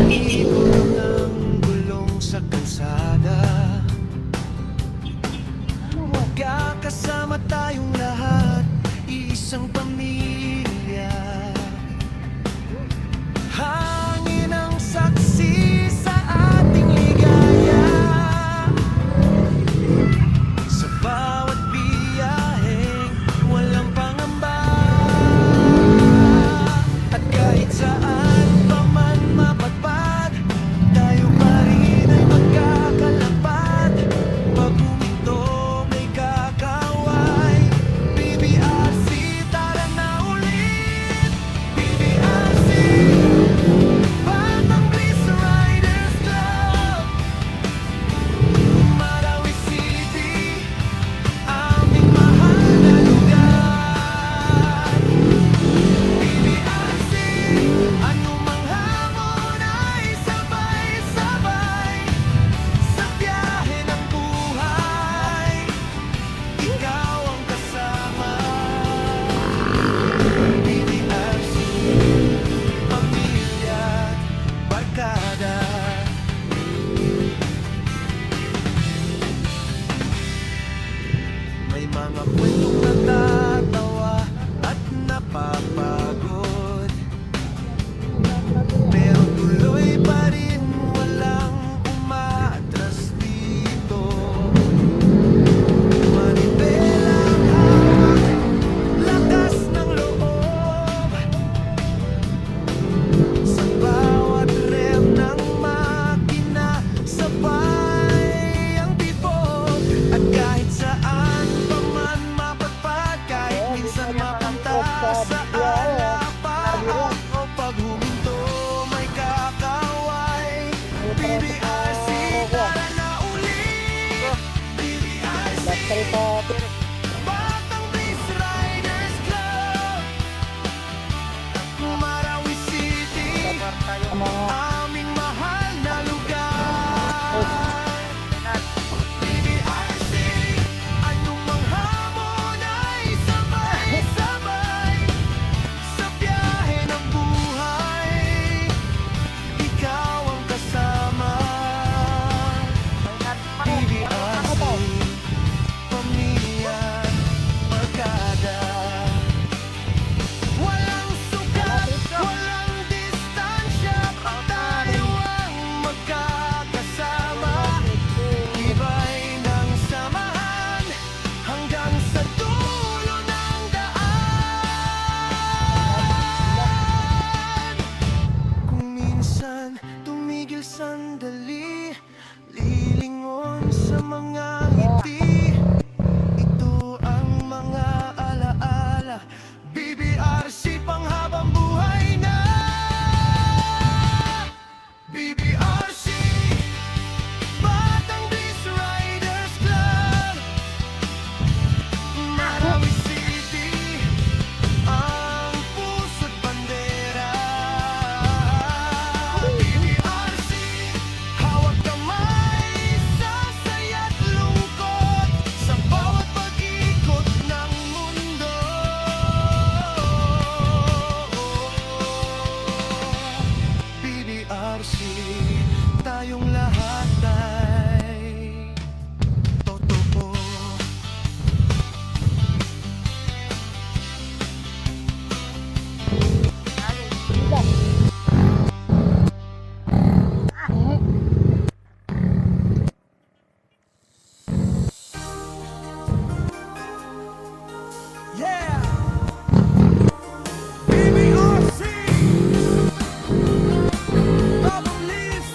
Ikot ng gulong sa kalsada, magkakasama tayong lahat, iisang pamilya. Hangin ang saksi sa ating ligaya, sa bawat biyaheng walang pangamba. At kahit saan pa man mapadpad, tayo pa rin ay magkakalapad. Pag huminto may kakaway, BBRC, tara na ulit. BBRC, Batang Bliss Riders Club, Marawi City, aming mahal na lugar. BBRC, anumang hamon ay sabay-sabay, sa biyahe ng buhay, ikaw ang kasama. BBRC, pamilya at barkada. May mga kwentong natatawa at napapagod, pero tuloy pa rin, walang umaatras dito. Manibelang hawak, lakas ng loob, sa bawat rem ng makina, sabay ang tibok. At kahit saan pa man mapadpad, kahit minsan mapunta sa alapaap, o pag huminto may kakaway, BBRC, tara na ulit. BBRC, Batang Bliss Riders Club, Marawi City, aming mahal na lugar. BBRC, anumang hamon ay sabay-sabay, sa biyahe ng buhay, ikaw ang kasama. BBRC, pamilya, barkada. Walang sukat, walang distansya, tayo ang magkakasama. Iba'y ng samahan hanggang sa dulo ng daan. Kung minsan tumigil sandali, lilingon sa mga ngiti, ito ang mga alaala. BBRC, panghabang buhay na. BBRC, Batang Bliss Riders Club, Marawi City, ang puso't bandera. BBRC, hawak kamay sa saya't lungkot, sa bawat pag-ikot ng mundo. BBRC, tayong lahat ay totoo. Yeah! BBRC, Batang Bliss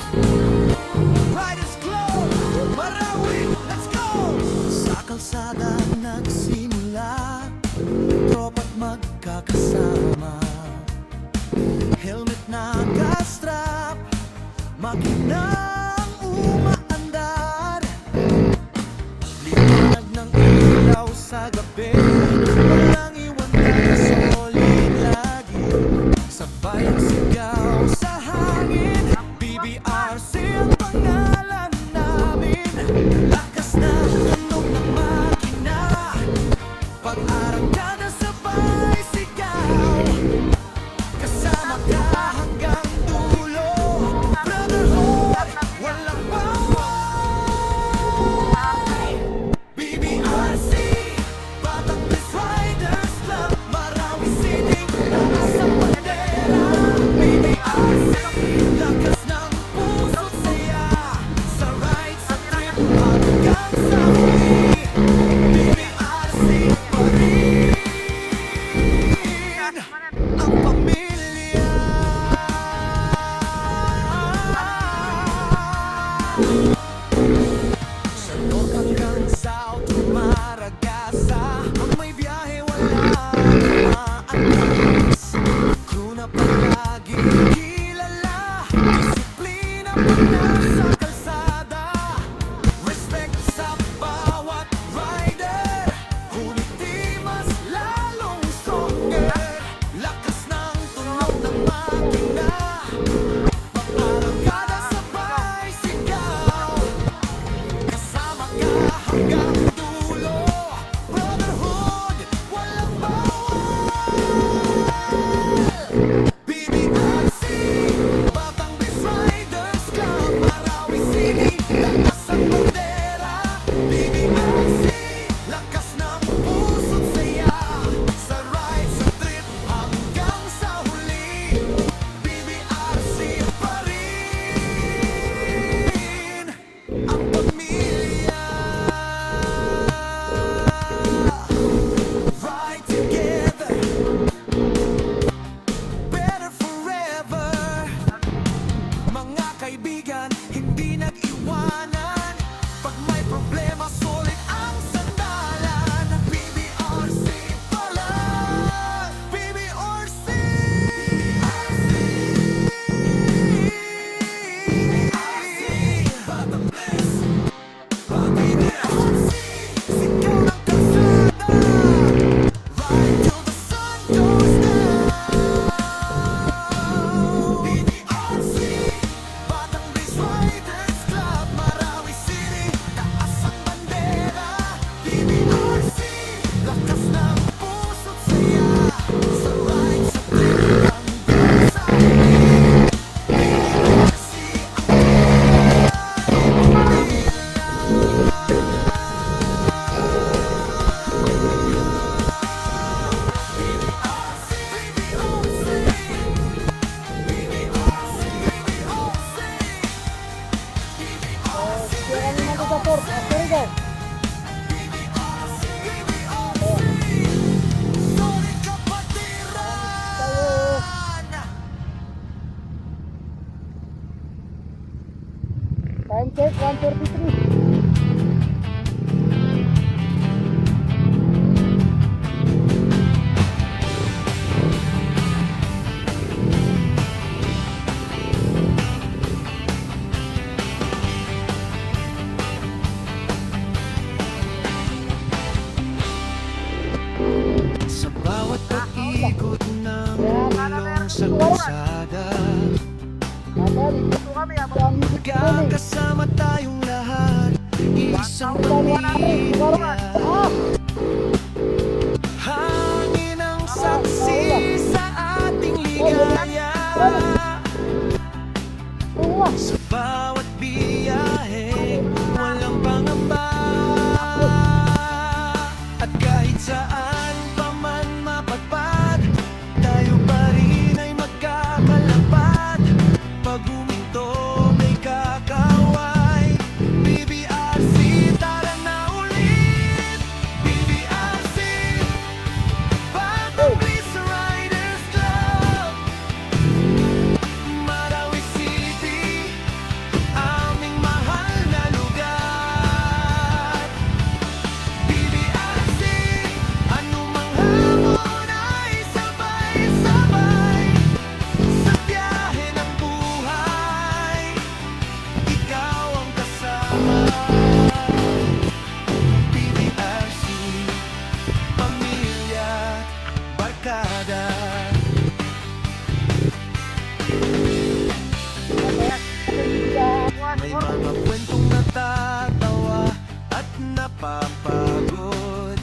Riders Club, Marawi, let's go! Sa kalsada nagsimula, tropa't magkakasama, helmet nakastrap, makinang umaandar, liwanag ng ilaw sa gabi, Ikot ng ilong sa kalsada, magkakasama tayong lahat, isang pamilya. Hangin ang saksi sa ating ligaya. Sa bawat biyahe, walang pangamba. At kahit saan pa man mapadpad, tayo pa rin ay magkakalapad. Pag huminto may kakaway, BBRC, tara na ulit. BBRC, Batang Bliss Riders Club, Marawi City, aming mahal na lugar. BBRC, anumang hamon ay sabay-sabay. Sa biyahe ng buhay, ikaw ang kasama. BBRC, pamilya, barkada. May mga kwentong natatawa at napapagod,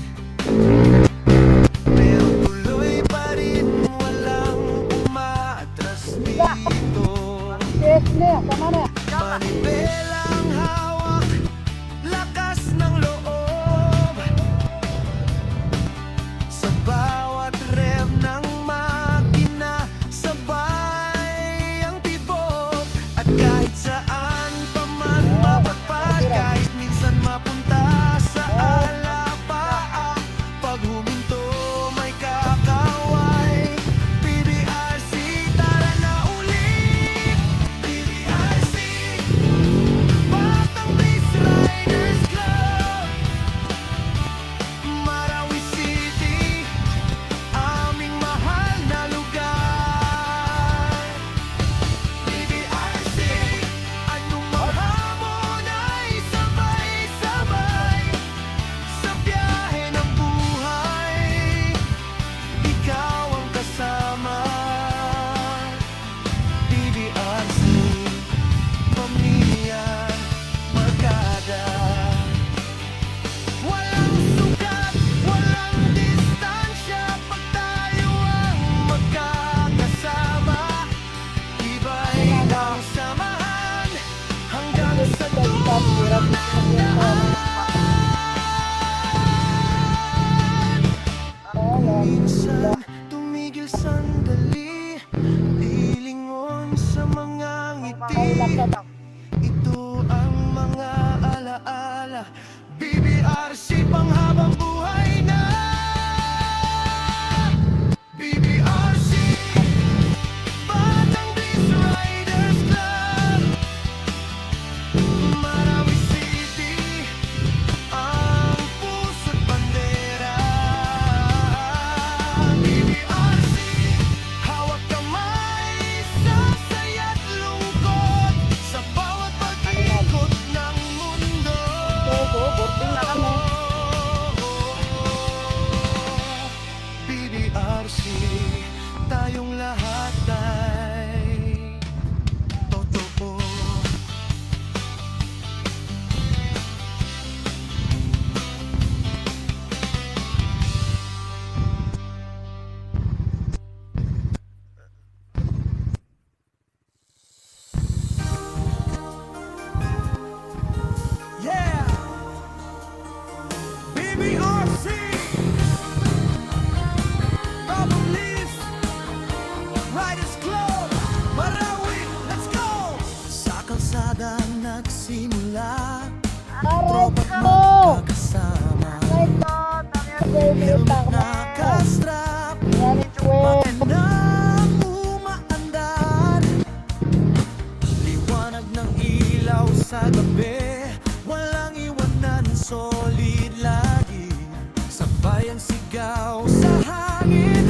pero tuloy pa rin, walang umaatras dito. Manibelang hawak, lakas ng loob, sa bawat rev ng makina, sabay ang tibok. At kahit saan pa man mapadpad, kahit minsan mapunta sa alapaap, pag huminto may kakaway. BBRC, tara na ulit. BBRC, Batang Bliss Riders Club, Marawi City, aming mahal na lugar. BBRC, anumang hamon ay sabay-sabay. Sa biyahe ng buhay, ikaw ang kasama. BBRC, pamilya, barkada. Walang sukat, walang distansya, pag tayo ang magkakasama. Iba'y ang samahan hanggang sa dulo ng daan. Minsan tumigil sandali, lilingon sa mga ngiti. Ito ang mga alaala, BBRC, panghabang buhay na. BBRC, Batang Bliss Riders Club, Marawi City, ang puso't bandera. BBRC, hawak kamay sa saya't lungkot, sa bawat pag-ikot ng mundo. BBRC, tayong lahat ay totoo. Yeah! BBRC, Batang Bliss Riders Club, Marawi, let's go! Sa kalsada nagsimula, tropa't magkakasama. Helmet nakastrap, makinang umaandar. Liwanag ng ilaw sa gabi, walang iwanan, solid lagi. Sabay ang sigaw sa hangin,